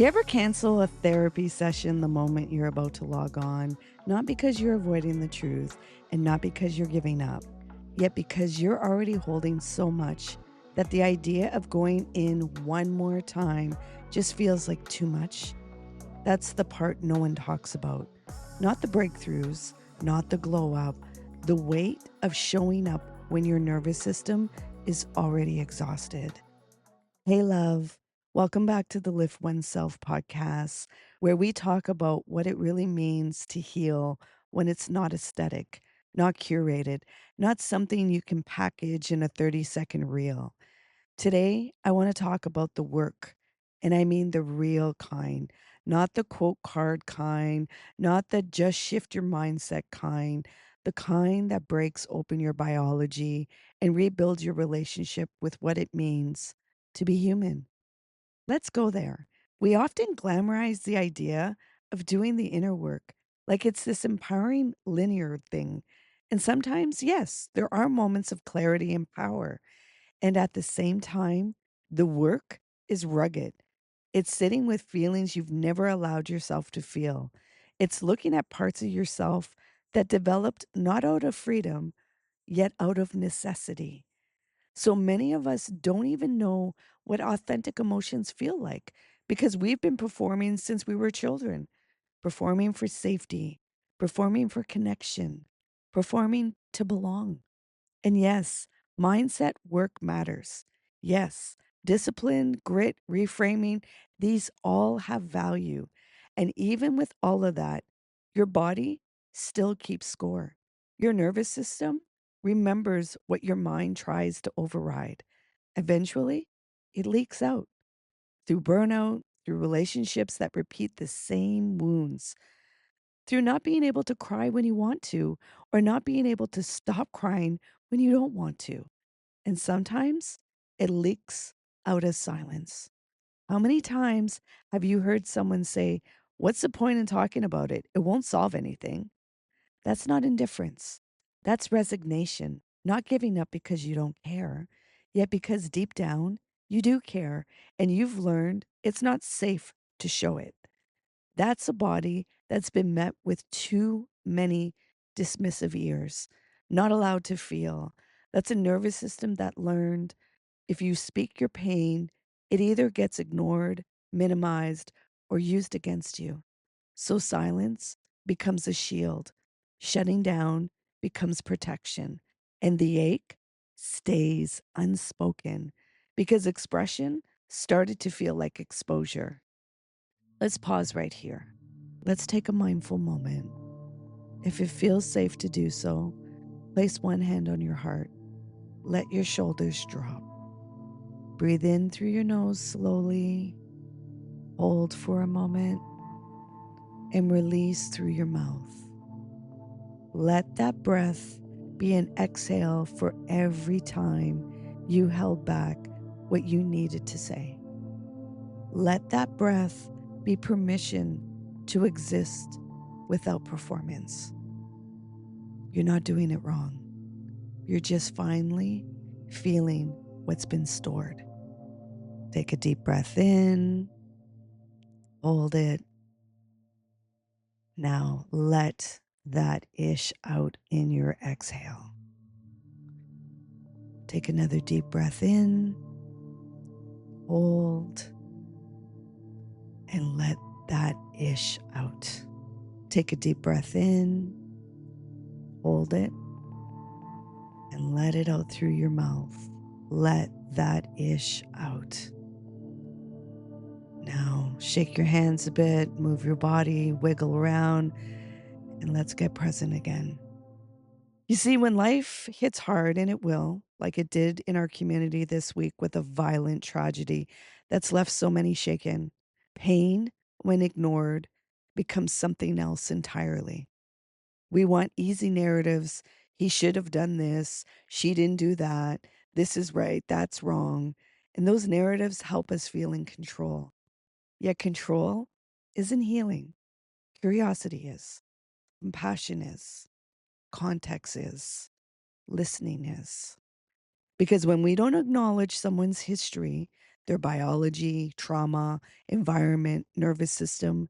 You ever cancel a therapy session the moment you're about to log on, not because you're avoiding the truth and not because you're giving up, yet because you're already holding so much that the idea of going in one more time just feels like too much? That's the part no one talks about. Not the breakthroughs, not the glow up, the weight of showing up when your nervous system is already exhausted. Hey, love. Welcome back to the Lift Oneself podcast, where we talk about what it really means to heal when it's not aesthetic, not curated, not something you can package in a 30-second reel. Today, I want to talk about the work, and I mean the real kind, not the quote card kind, not the just shift your mindset kind, the kind that breaks open your biology and rebuilds your relationship with what it means to be human. Let's go there. We often glamorize the idea of doing the inner work like it's this empowering linear thing. And sometimes, yes, there are moments of clarity and power. And at the same time, the work is rugged. It's sitting with feelings you've never allowed yourself to feel. It's looking at parts of yourself that developed not out of freedom, yet out of necessity. So many of us don't even know what authentic emotions feel like because we've been performing since we were children, performing for safety, performing for connection, performing to belong. And yes, mindset work matters. Yes, discipline, grit, reframing, these all have value. And even with all of that, your body still keeps score. Your nervous system remembers what your mind tries to override. Eventually, it leaks out through burnout, through relationships that repeat the same wounds, through not being able to cry when you want to, or not being able to stop crying when you don't want to. And sometimes it leaks out as silence. How many times have you heard someone say, "What's the point in talking about it? It won't solve anything." That's not indifference. That's resignation, not giving up because you don't care, yet because deep down you do care and you've learned it's not safe to show it. That's a body that's been met with too many dismissive ears, not allowed to feel. That's a nervous system that learned if you speak your pain, it either gets ignored, minimized, or used against you. So silence becomes a shield, shutting down becomes protection, and the ache stays unspoken because expression started to feel like exposure. Let's pause right here. Let's take a mindful moment. If it feels safe to do so, place one hand on your heart. Let your shoulders drop. Breathe in through your nose slowly. Hold for a moment and release through your mouth. Let that breath be an exhale for every time you held back what you needed to say. Let that breath be permission to exist without performance. You're not doing it wrong. You're just finally feeling what's been stored. Take a deep breath in, hold it. Now let that ish out in your exhale. Take another deep breath in, hold, and let that ish out. Take a deep breath in, hold it, and let it out through your mouth. Let that ish out. Now shake your hands a bit, move your body, wiggle around, and let's get present again. You see, when life hits hard, and it will, like it did in our community this week with a violent tragedy that's left so many shaken, pain, when ignored, becomes something else entirely. We want easy narratives. He should have done this. She didn't do that. This is right. That's wrong. And those narratives help us feel in control. Yet control isn't healing. Curiosity is. Compassion is. Context is. Listening is. Because when we don't acknowledge someone's history, their biology, trauma, environment, nervous system,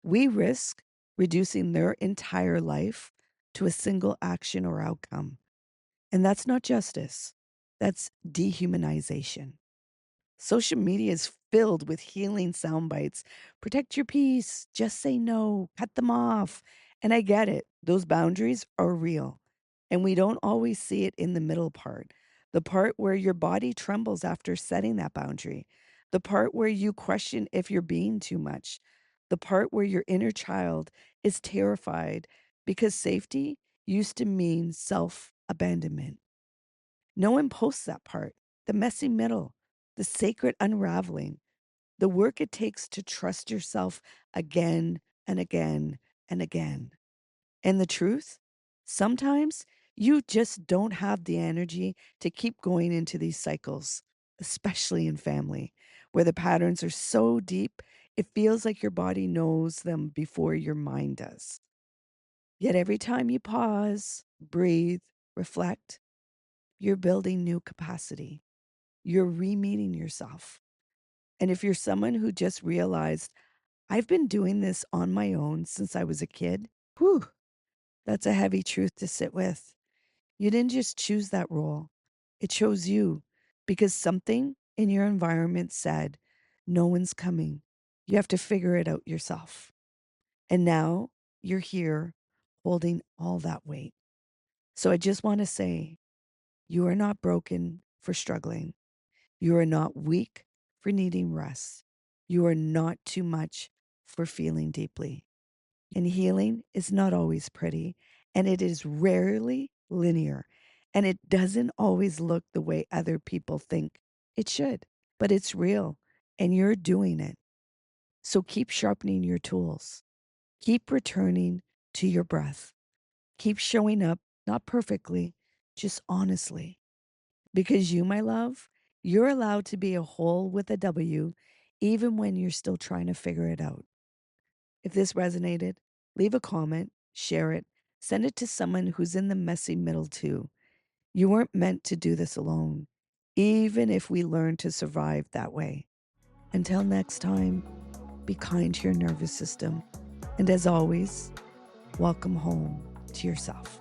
we risk reducing their entire life to a single action or outcome. And that's not justice, that's dehumanization. Social media is filled with healing sound bites. Protect your peace, just say no, cut them off. And I get it. Those boundaries are real. And we don't always see it in the middle part, the part where your body trembles after setting that boundary, the part where you question if you're being too much, the part where your inner child is terrified because safety used to mean self abandonment. No one posts that part, the messy middle, the sacred unraveling, the work it takes to trust yourself again and again and again. And the truth, sometimes you just don't have the energy to keep going into these cycles, especially in family, where the patterns are so deep, it feels like your body knows them before your mind does. Yet every time you pause, breathe, reflect, you're building new capacity. You're re-meeting yourself. And if you're someone who just realized, I've been doing this on my own since I was a kid, whew, that's a heavy truth to sit with. You didn't just choose that role, it chose you because something in your environment said, no one's coming. You have to figure it out yourself. And now you're here holding all that weight. So I just want to say, you are not broken for struggling. You are not weak for needing rest. You are not too much for feeling deeply. And healing is not always pretty, and it is rarely linear, and it doesn't always look the way other people think it should, but it's real, and you're doing it. So keep sharpening your tools, keep returning to your breath, keep showing up, not perfectly, just honestly. Because you, my love, you're allowed to be a whole with a W, even when you're still trying to figure it out. If this resonated, leave a comment, share it, send it to someone who's in the messy middle too. You weren't meant to do this alone, even if we learn to survive that way. Until next time, be kind to your nervous system. And as always, welcome home to yourself.